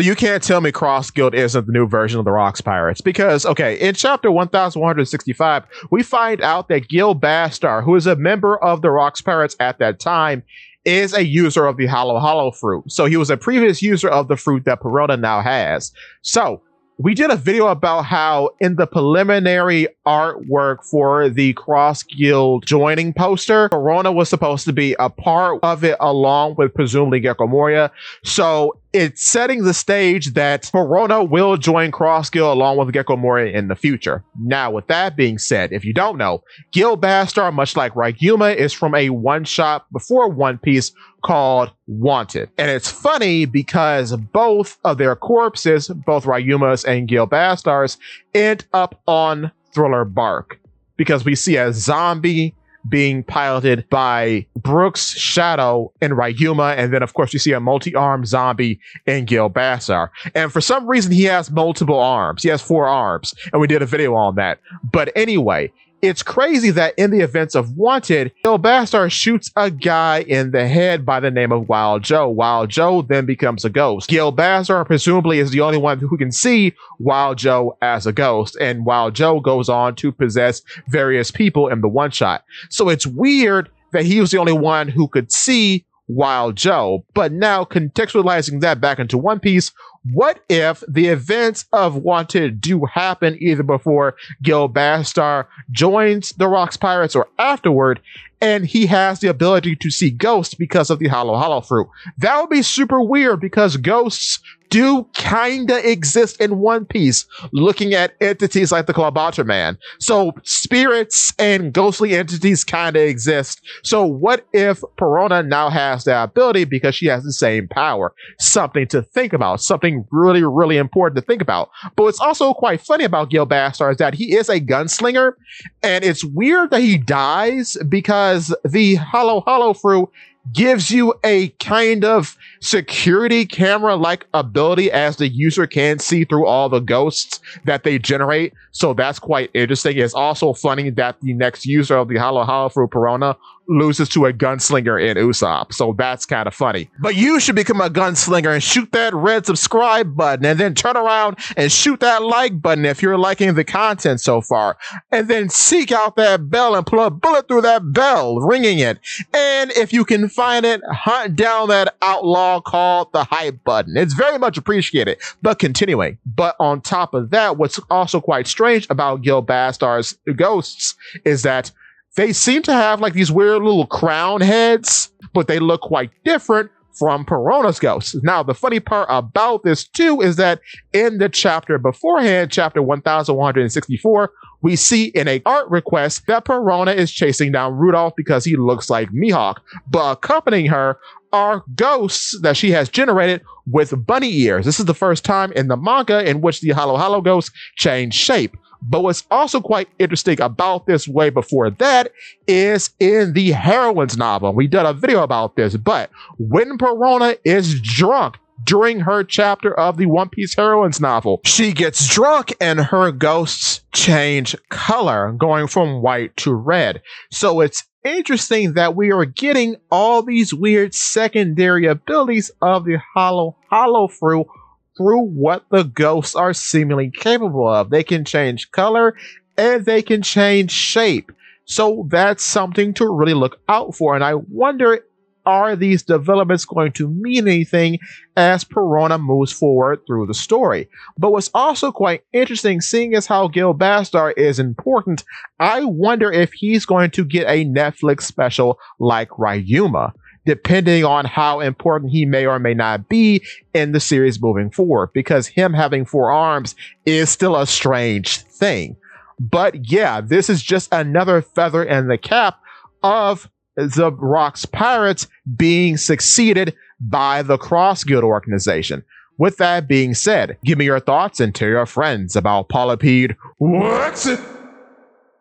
So you can't tell me Cross Guild isn't the new version of the Rocks Pirates because, okay, in chapter 1165, we find out that Gil Bastar, who is a member of the Rocks Pirates at that time, is a user of the Hollow fruit. So he was a previous user of the fruit that Perona now has. So we did a video about how in the preliminary artwork for the Cross Guild joining poster, Perona was supposed to be a part of it along with presumably Gecko Moria. So it's setting the stage that Perona will join Cross Guild along with Gecko Moria in the future. Now, with that being said, if you don't know, Gil Bastar, much like Ryuma, is from a one-shot before One Piece called Wanted. And it's funny because both of their corpses, both Ryuma's and Gil Bastar's, end up on Thriller Bark because we see a zombie being piloted by Brooks, Shadow, and Ryuma, and then of course you see a multi-armed zombie in Gil Bastar. And for some reason he has multiple arms. He has 4 arms, and we did a video on that. But anyway, it's crazy that in the events of Wanted, Gil Bastar shoots a guy in the head by the name of Wild Joe. Wild Joe then becomes a ghost. Gil Bastar presumably is the only one who can see Wild Joe as a ghost, and Wild Joe goes on to possess various people in the one-shot. So it's weird that he was the only one who could see Wild Joe. But now contextualizing that back into One Piece, what if the events of Wanted do happen either before Gil Bastar joins the Rocks Pirates or afterward, and he has the ability to see ghosts because of the Hollow fruit? That would be super weird because ghosts do kinda exist in One Piece, looking at entities like the Clawbatter Man. So spirits and ghostly entities kinda exist. So what if Perona now has that ability because she has the same power? Something to think about, something really, really important to think about. But what's also quite funny about Gil Bastar is that he is a gunslinger, and it's weird that he dies because the Hollow fruit gives you a kind of security camera-like ability as the user can see through all the ghosts that they generate. So that's quite interesting. It's also funny that the next user of the Hollow fruit, Perona, loses to a gunslinger in Usopp. So that's kind of funny. But you should become a gunslinger and shoot that red subscribe button and then turn around and shoot that like button if you're liking the content so far. And then seek out that bell and put a bullet through that bell, ringing it. And if you can find it, hunt down that outlaw called the hype button. It's very much appreciated. But continuing. But on top of that, what's also quite strange about Gil Bastar's ghosts is that they seem to have like these weird little crown heads, but they look quite different from Perona's ghosts. Now, the funny part about this too is that in the chapter beforehand, chapter 1164, we see in a art request that Perona is chasing down Rudolph because he looks like Mihawk, but accompanying her are ghosts that she has generated with bunny ears. This is the first time in the manga in which the Hollow ghosts change shape. But what's also quite interesting about this way before that is in the Heroine's novel. We did a video about this, but when Perona is drunk during her chapter of the One Piece Heroine's novel, she gets drunk and her ghosts change color, going from white to red. So it's interesting that we are getting all these weird secondary abilities of the Hollow fruit through what the ghosts are seemingly capable of. They can change color and they can change shape. So that's something to really look out for. And I wonder, are these developments going to mean anything as Perona moves forward through the story? But what's also quite interesting, seeing as how Gil Bastar is important, I wonder if he's going to get a Netflix special like Ryuma, depending on how important he may or may not be in the series moving forward, because him having 4 arms is still a strange thing. But yeah, this is just another feather in the cap of the Rocks Pirates being succeeded by the Cross Guild organization. With that being said, give me your thoughts and tell your friends about Polypede. What's it?